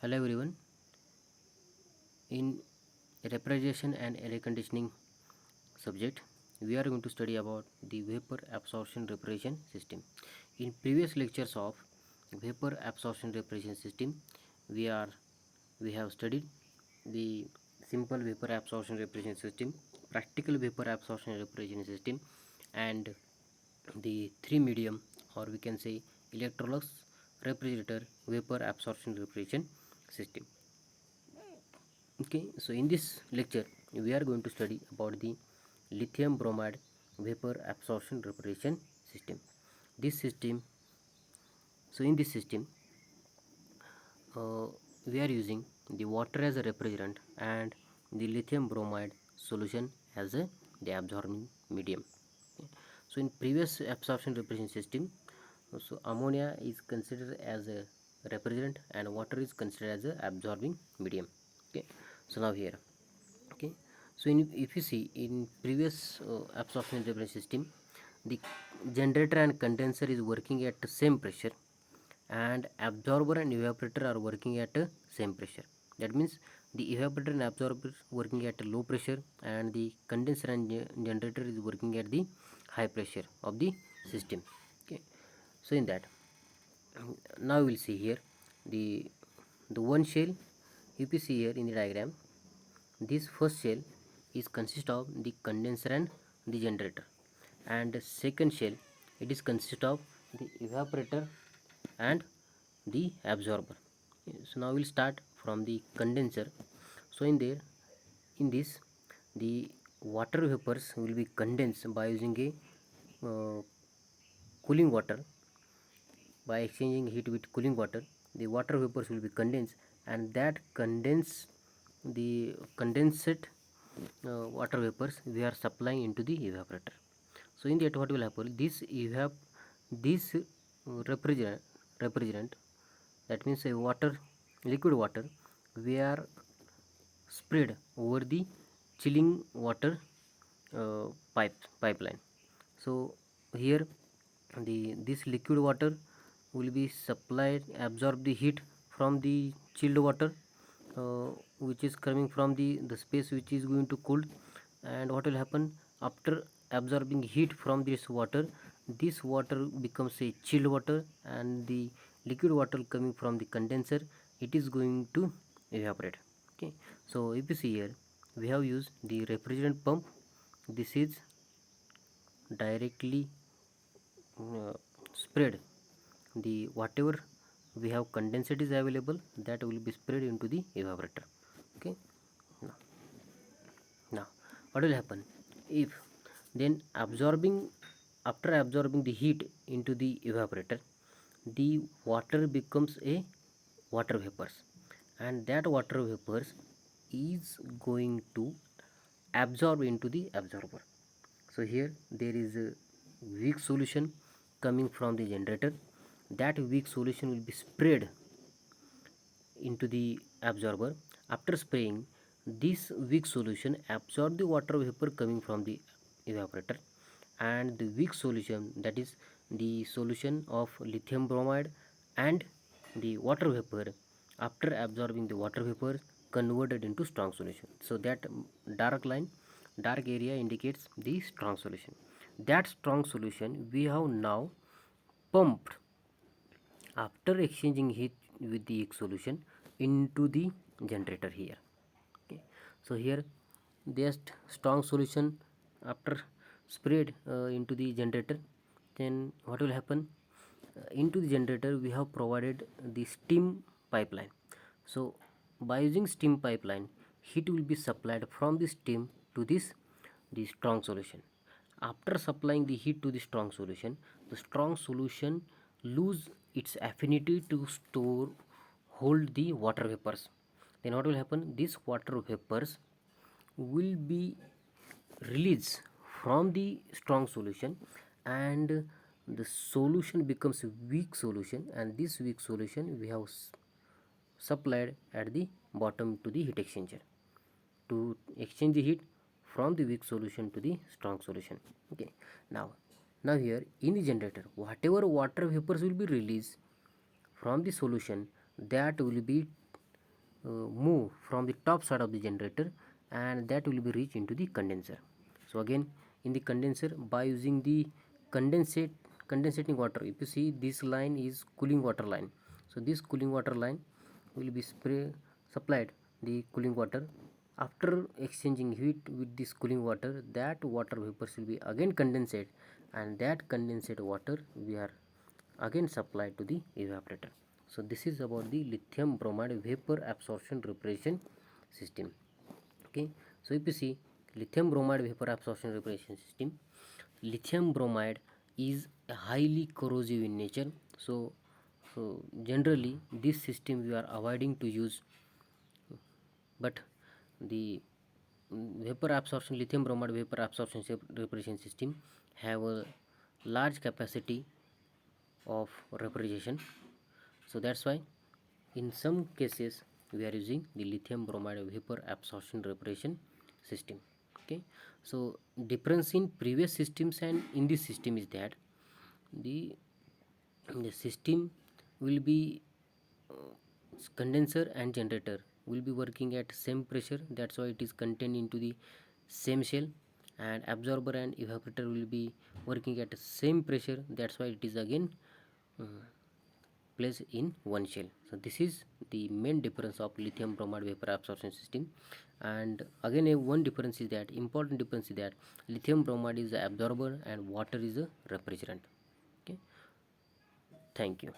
Hello everyone. In refrigeration and air conditioning subject, we are going to study about the vapor absorption refrigeration system. In previous lectures of vapor absorption refrigeration system, we are we have studied the simple vapor absorption refrigeration system, practical vapor absorption refrigeration system, and the three medium, or we can say Electrolux refrigerator vapor absorption refrigeration system. Okay, so in this lecture we are going to study about the lithium bromide vapor absorption refrigeration system. This system, so in this system, uh, we are using the water as a refrigerant and the lithium bromide solution as the absorbing medium. Okay. So in previous absorption refrigeration system, so ammonia is considered as a refrigerant and water is considered as a absorbing medium. Okay, so now here, okay, so if you see in previous absorption refrigeration system, the generator and condenser is working at the same pressure, and absorber and evaporator are working at the same pressure. That means the evaporator and absorber working at a low pressure, and the condenser and generator is working at the high pressure of the system. Okay, so in that, now we will see here the one shell. If you see here in the diagram, this first shell is consist of the condenser and the generator, and the second shell, it is consist of the evaporator and the absorber. So now we'll start from the condenser. So in there, in this, the water vapors will be condensed by using a cooling water. By exchanging heat with cooling water, the water vapors will be condensed, and that condensed water vapors we are supplying into the evaporator. So in that, what will happen, this refrigerant, that means a water, liquid water, we are spread over the chilling water uh, pipeline. So here, the this liquid water will be supplied, absorb the heat from the chilled water, uh, which is coming from the space which is going to cool. And what will happen, after absorbing heat from this water becomes a chilled water, and the liquid water coming from the condenser, it is going to evaporate. Okay, so if you see here, we have used the refrigerant pump. This is directly spread the whatever we have condensate is available, that will be spread into the evaporator. Okay, now, what will happen, if then absorbing, after absorbing the heat into the evaporator, the water becomes a water vapors, and that water vapors is going to absorb into the absorber. So here there is a weak solution coming from the generator. That weak solution will be spread into the absorber. After spraying, this weak solution absorb the water vapor coming from the evaporator, and the weak solution, that is the solution of lithium bromide and the water vapor, after absorbing the water vapor, converted into strong solution. So that dark area indicates the strong solution. That strong solution we have now pumped, after exchanging heat with the solution, into the generator here. Okay, so here, just strong solution after sprayed into the generator, then what will happen, into the generator we have provided the steam pipeline. So by using steam pipeline, heat will be supplied from the steam to the strong solution. After supplying the heat to the strong solution, the strong solution lose its affinity to store, hold the water vapors. Then what will happen, these water vapors will be released from the strong solution, and the solution becomes a weak solution, and this weak solution we have supplied at the bottom to the heat exchanger to exchange the heat from the weak solution to the strong solution. Okay, now, here in the generator, whatever water vapors will be released from the solution, that will be move from the top side of the generator, and that will be reached into the condenser. So again, in the condenser, by using the condensating water, if you see, this line is cooling water line. So this cooling water line will be supplied the cooling water. After exchanging heat with this cooling water, that water vapors will be again condensate, and that condensate water we are again supplied to the evaporator. So this is about the lithium bromide vapor absorption reparation system. Okay, so if you see, lithium bromide vapor absorption reparation system, lithium bromide is highly corrosive in nature. So generally this system we are avoiding to use, but the vapor absorption lithium bromide vapor absorption reparation system have a large capacity of refrigeration. So that's why in some cases we are using the lithium bromide vapor absorption reparation system. Okay, so difference in previous systems and in this system is that the system will be condenser and generator will be working at same pressure, that's why it is contained into the same shell, and absorber and evaporator will be working at same pressure, that's why it is again uh, placed in one shell. So this is the main difference of lithium bromide vapor absorption system. And again, one difference is that, important difference is that, lithium bromide is the absorber and water is a refrigerant. Okay, thank you.